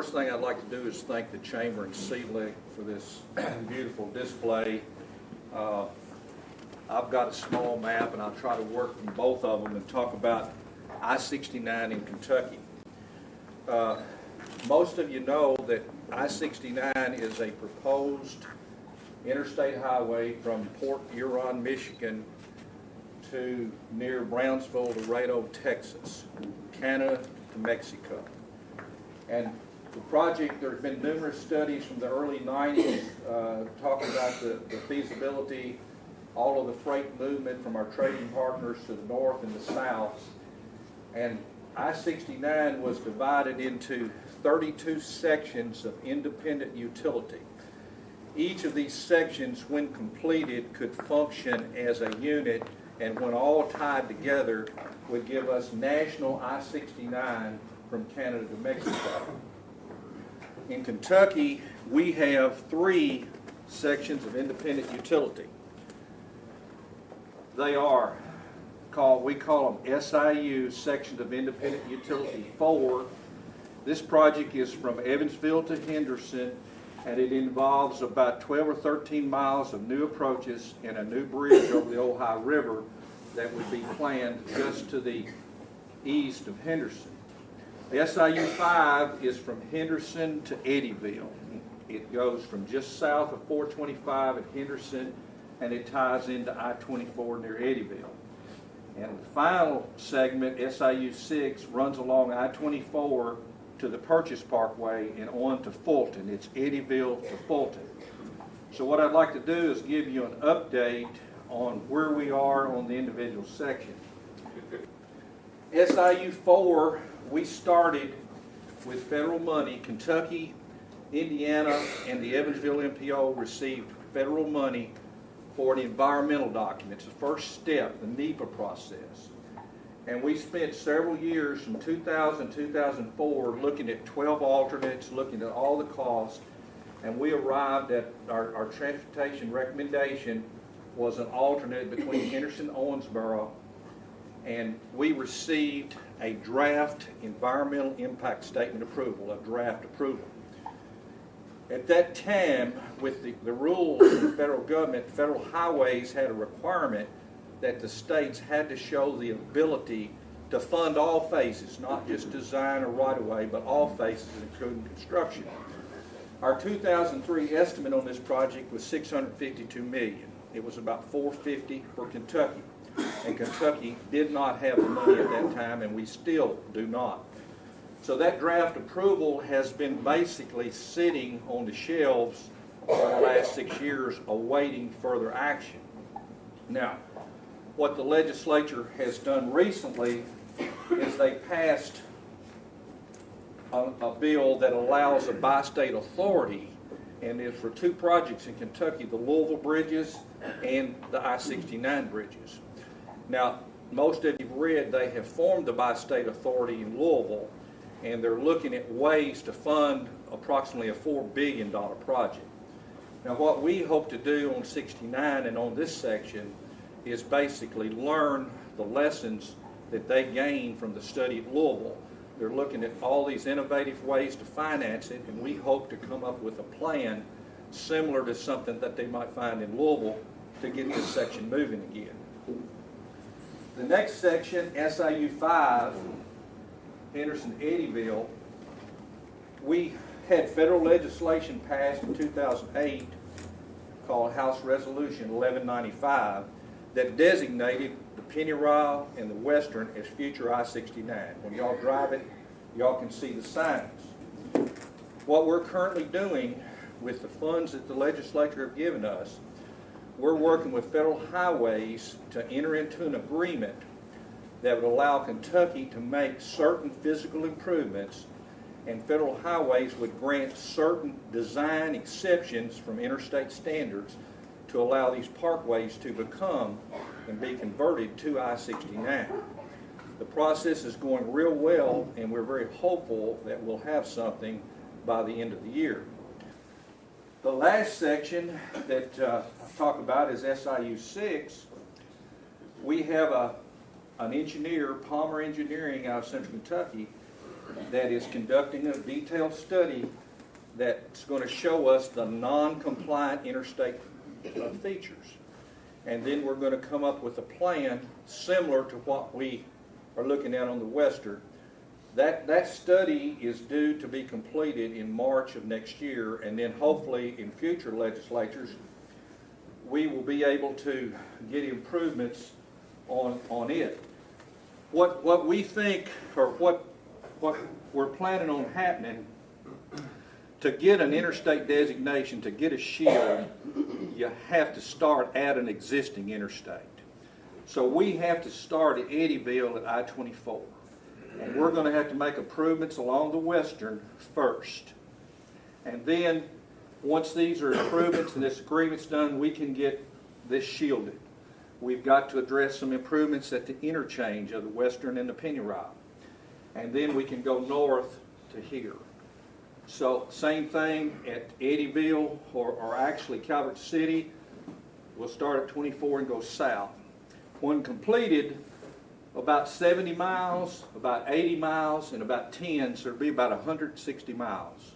first thing I'd like to do is thank the Chamber and CLEC for this beautiful display. I've got a small map, and I'll try to work from both of them and talk about I-69 in Kentucky. Most of you know that I-69 is a proposed interstate highway from Port Huron, Michigan to near Brownsville, Laredo, Texas, Canada to Mexico. And the project, there have been numerous studies from the early 90s talking about the feasibility, all of the freight movement from our trading partners to the north and the south. And I-69 was divided into 32 sections of independent utility. Each of these sections, when completed, could function as a unit, and when all tied together, would give us national I-69 from Canada to Mexico. In Kentucky, we have 3 sections of independent utility. They are we call them SIU, Sections of Independent Utility 4. This project is from Evansville to Henderson, and it involves about 12 or 13 miles of new approaches and a new bridge over the Ohio River that would be planned just to the east of Henderson. The SIU 5 is from Henderson to Eddyville. It goes from just south of 425 at Henderson, and it ties into I-24 near Eddyville. And the final segment, SIU 6, runs along I-24 to the Purchase Parkway and on to Fulton. It's Eddyville to Fulton. So what I'd like to do is give you an update on where we are on the individual section. SIU 4, we started with federal money. Kentucky, Indiana, and the Evansville MPO received federal money for the environmental documents, the first step, the NEPA process. And we spent several years from 2000 2004 looking at 12 alternates, looking at all the costs, and we arrived at our transportation recommendation was an alternate between Henderson and Owensboro, and we received a draft environmental impact statement approval, a draft approval. At that time, with the rules of the federal government, federal highways had a requirement that the states had to show the ability to fund all phases, not just design or right-of-way, but all phases, including construction. Our 2003 estimate on this project was $652 million. It was about $450 for Kentucky, and Kentucky did not have the money at that time, and we still do not. So that draft approval has been basically sitting on the shelves for the last 6 years awaiting further action. Now, what the legislature has done recently is they passed a bill that allows a bi-state authority, and it's for 2 projects in Kentucky, the Louisville bridges and the I-69 bridges. Now, most of you've read they have formed the bi-state authority in Louisville, and they're looking at ways to fund approximately a $4 billion project. Now, what we hope to do on 69 and on this section is basically learn the lessons that they gained from the study at Louisville. They're looking at all these innovative ways to finance it, and we hope to come up with a plan similar to something that they might find in Louisville to get this section moving again. The next section, SIU 5, Henderson Eddyville, we had federal legislation passed in 2008 called House Resolution 1195 that designated the Pennyrile and the Western as future I-69. When y'all drive it, y'all can see the signs. What we're currently doing with the funds that the legislature have given us, we're working with federal highways to enter into an agreement that would allow Kentucky to make certain physical improvements, and federal highways would grant certain design exceptions from interstate standards to allow these parkways to become and be converted to I-69. The process is going real well, and we're very hopeful that we'll have something by the end of the year. The last section that I talk about is SIU 6. We have an engineer, Palmer Engineering out of Central Kentucky, that is conducting a detailed study that's going to show us the non-compliant interstate features. And then we're going to come up with a plan similar to what we are looking at on the western. That study is due to be completed in March of next year, and then hopefully in future legislatures we will be able to get improvements on it. What we think, or what we're planning on happening, to get an interstate designation, to get a shield, you have to start at an existing interstate. So we have to start at Eddyville at I-24. And we're going to have to make improvements along the western first. And then, once these are improvements and this agreement's done, we can get this shielded. We've got to address some improvements at the interchange of the western and the Penny Rock. And then we can go north to here. So, same thing at Eddyville, or actually Calvert City. We'll start at 24 and go south. When completed, about 70 miles, about 80 miles, and about 10, so it'll be about 160 miles.